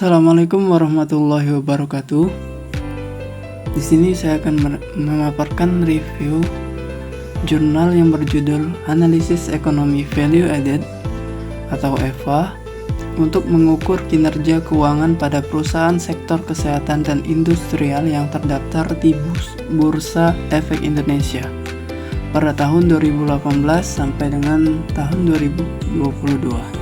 Assalamualaikum warahmatullahi wabarakatuh. Di sini saya akan memaparkan review jurnal yang berjudul Analisis Ekonomi Value Added atau EVA untuk mengukur kinerja keuangan pada perusahaan sektor kesehatan dan industrial yang terdaftar di Bursa Efek Indonesia pada tahun 2018 sampai dengan tahun 2022.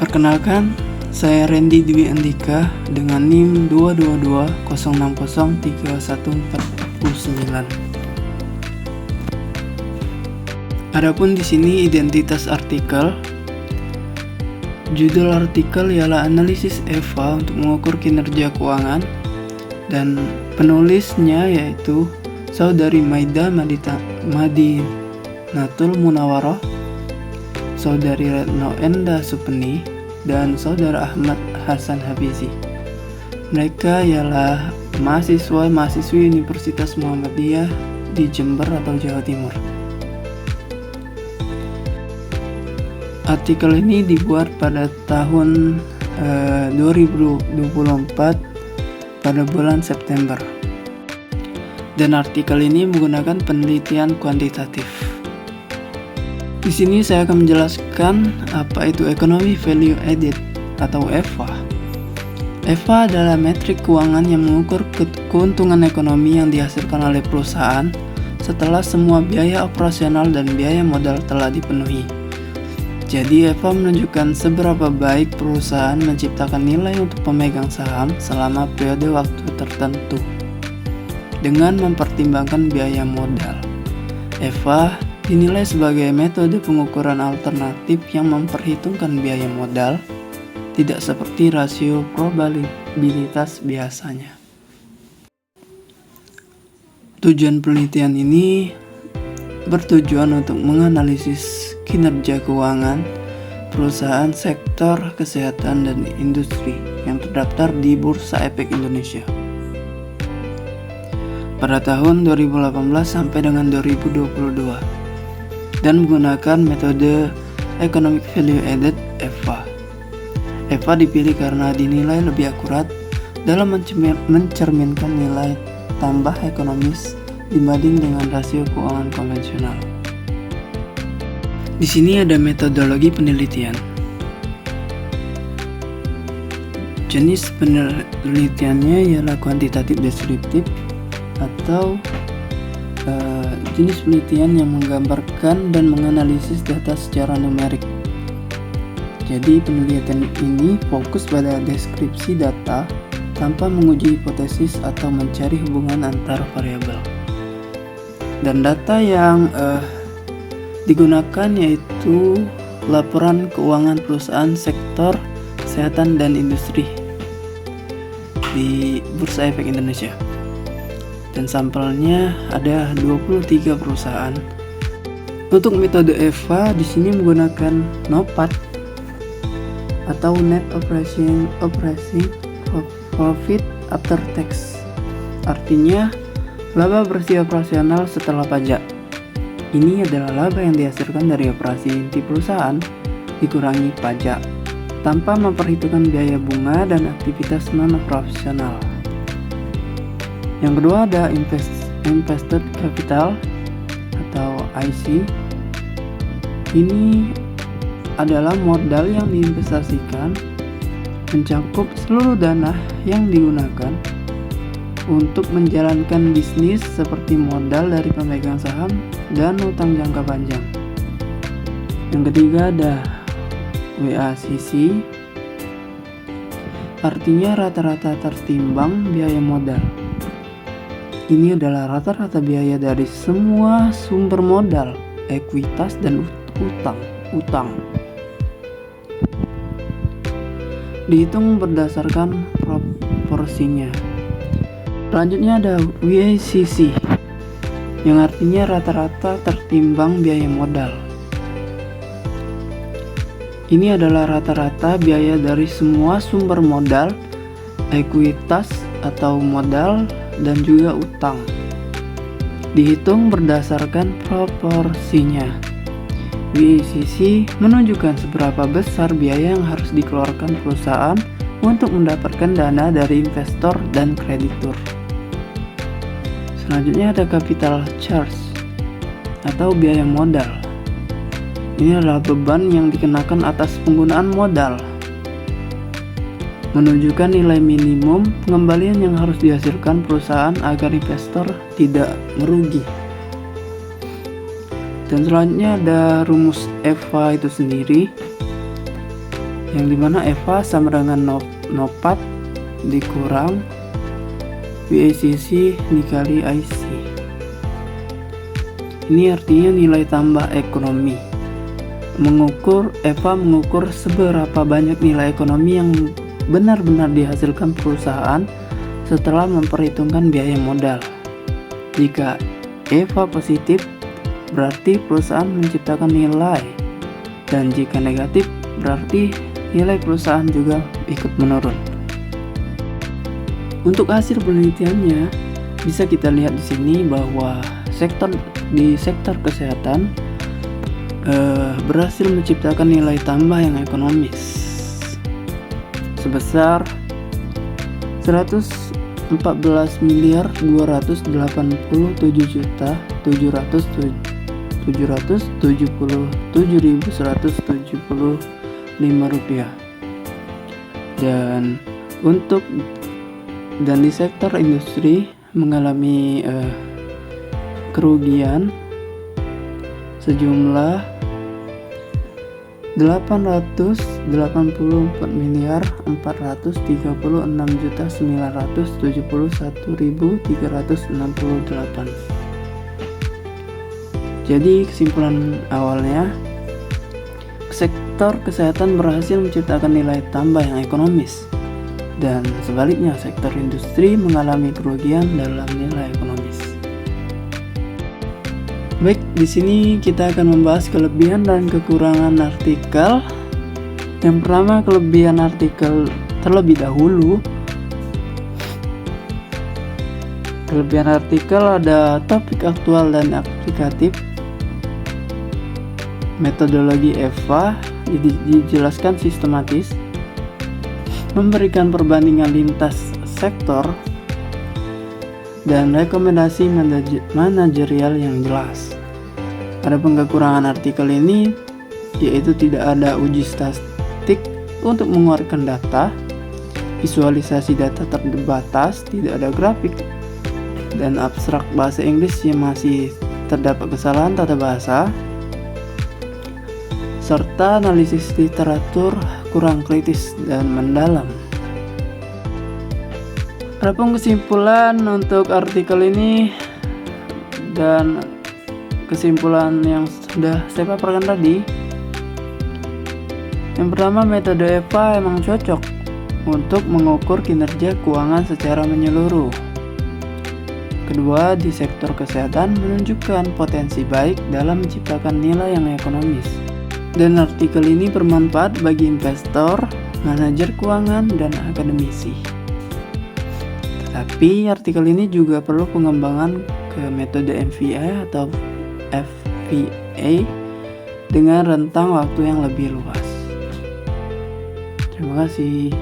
Perkenalkan, saya Randy Dwi Andika dengan NIM 22206031449. Adapun di sini identitas artikel. Judul artikel ialah Analisis EVA untuk mengukur kinerja keuangan dan penulisnya yaitu Saudari Maida Madinatul Munawaroh, Saudari Retno Enda Supeni, dan Saudara Ahmad Hasan Hafizi. Mereka ialah mahasiswa-mahasiswi Universitas Muhammadiyah di Jember atau Jawa Timur. Artikel ini dibuat pada tahun 2024 pada bulan September. Dan artikel ini menggunakan penelitian kuantitatif. Di sini saya akan menjelaskan apa itu Economic Value Added atau EVA. EVA adalah metrik keuangan yang mengukur keuntungan ekonomi yang dihasilkan oleh perusahaan setelah semua biaya operasional dan biaya modal telah dipenuhi. Jadi EVA menunjukkan seberapa baik perusahaan menciptakan nilai untuk pemegang saham selama periode waktu tertentu dengan mempertimbangkan biaya modal. EVA dinilai sebagai metode pengukuran alternatif yang memperhitungkan biaya modal, tidak seperti rasio probabilitas biasanya. Tujuan penelitian ini bertujuan untuk menganalisis kinerja keuangan perusahaan sektor kesehatan dan industri yang terdaftar di Bursa Efek Indonesia pada tahun 2018 sampai dengan 2022. Dan menggunakan metode Economic Value Added EVA. EVA dipilih karena dinilai lebih akurat dalam mencerminkan nilai tambah ekonomis dibanding dengan rasio keuangan konvensional. Di sini ada metodologi penelitian. Jenis penelitiannya ialah kuantitatif deskriptif atau jenis penelitian yang menggambarkan dan menganalisis data secara numerik. Jadi penelitian ini fokus pada deskripsi data tanpa menguji hipotesis atau mencari hubungan antar variabel. Dan data yang digunakan yaitu laporan keuangan perusahaan sektor kesehatan dan industri di Bursa Efek Indonesia. Dan sampelnya ada 23 perusahaan. Untuk metode EVA di sini menggunakan NOPAT atau Net Operating Profit After Tax. Artinya laba bersih operasional setelah pajak. Ini adalah laba yang dihasilkan dari operasi inti perusahaan dikurangi pajak tanpa memperhitungkan biaya bunga dan aktivitas non-operasional. Yang kedua ada Invested Capital atau IC. Ini adalah modal yang diinvestasikan mencakup seluruh dana yang digunakan untuk menjalankan bisnis seperti modal dari pemegang saham dan utang jangka panjang. Yang ketiga ada WACC. Artinya rata-rata tertimbang biaya modal. Ini adalah rata-rata biaya dari semua sumber modal, ekuitas dan utang. Dihitung berdasarkan proporsinya. Selanjutnya ada WACC, yang artinya rata-rata tertimbang biaya modal. Ini adalah rata-rata biaya dari semua sumber modal, ekuitas atau modal, dan juga utang. Dihitung berdasarkan proporsinya. BACC menunjukkan seberapa besar biaya yang harus dikeluarkan perusahaan untuk mendapatkan dana dari investor dan kreditur. Selanjutnya ada capital charge atau biaya modal. Ini adalah beban yang dikenakan atas penggunaan modal, menunjukkan nilai minimum pengembalian yang harus dihasilkan perusahaan agar investor tidak merugi. Dan selanjutnya ada rumus EVA itu sendiri, yang dimana EVA sama dengan NOPAT dikurang BACC dikali IC. Ini artinya nilai tambah ekonomi. EVA mengukur seberapa banyak nilai ekonomi yang benar-benar dihasilkan perusahaan setelah memperhitungkan biaya modal. Jika EVA positif, berarti perusahaan menciptakan nilai, dan jika negatif, berarti nilai perusahaan juga ikut menurun. Untuk hasil penelitiannya, bisa kita lihat di sini bahwa di sektor kesehatan berhasil menciptakan nilai tambah yang ekonomis sebesar 114.287.175 rupiah. Dan di sektor industri mengalami kerugian sejumlah 884.436.971.368. Jadi kesimpulan awalnya, sektor kesehatan berhasil menciptakan nilai tambah yang ekonomis, dan sebaliknya sektor industri mengalami kerugian dalam nilai ekonomis. Baik, di sini kita akan membahas kelebihan dan kekurangan artikel. Yang pertama, kelebihan artikel terlebih dahulu. Kelebihan artikel ada topik aktual dan aplikatif. Metodologi EVA dijelaskan sistematis, memberikan perbandingan lintas sektor, dan rekomendasi manajerial yang jelas. Adapun kekurangan artikel ini yaitu tidak ada uji statistik untuk mengeluarkan data, visualisasi data terbatas, tidak ada grafik, dan abstrak bahasa Inggris yang masih terdapat kesalahan tata bahasa, serta analisis literatur kurang kritis dan mendalam. Adapun kesimpulan untuk artikel ini dan kesimpulan yang sudah saya paparkan tadi, yang pertama, metode EVA emang cocok untuk mengukur kinerja keuangan secara menyeluruh. Kedua, di sektor kesehatan menunjukkan potensi baik dalam menciptakan nilai yang ekonomis. Dan artikel ini bermanfaat bagi investor, manajer keuangan, dan akademisi. Tapi artikel ini juga perlu pengembangan ke metode MVA atau FVA dengan rentang waktu yang lebih luas. Terima kasih.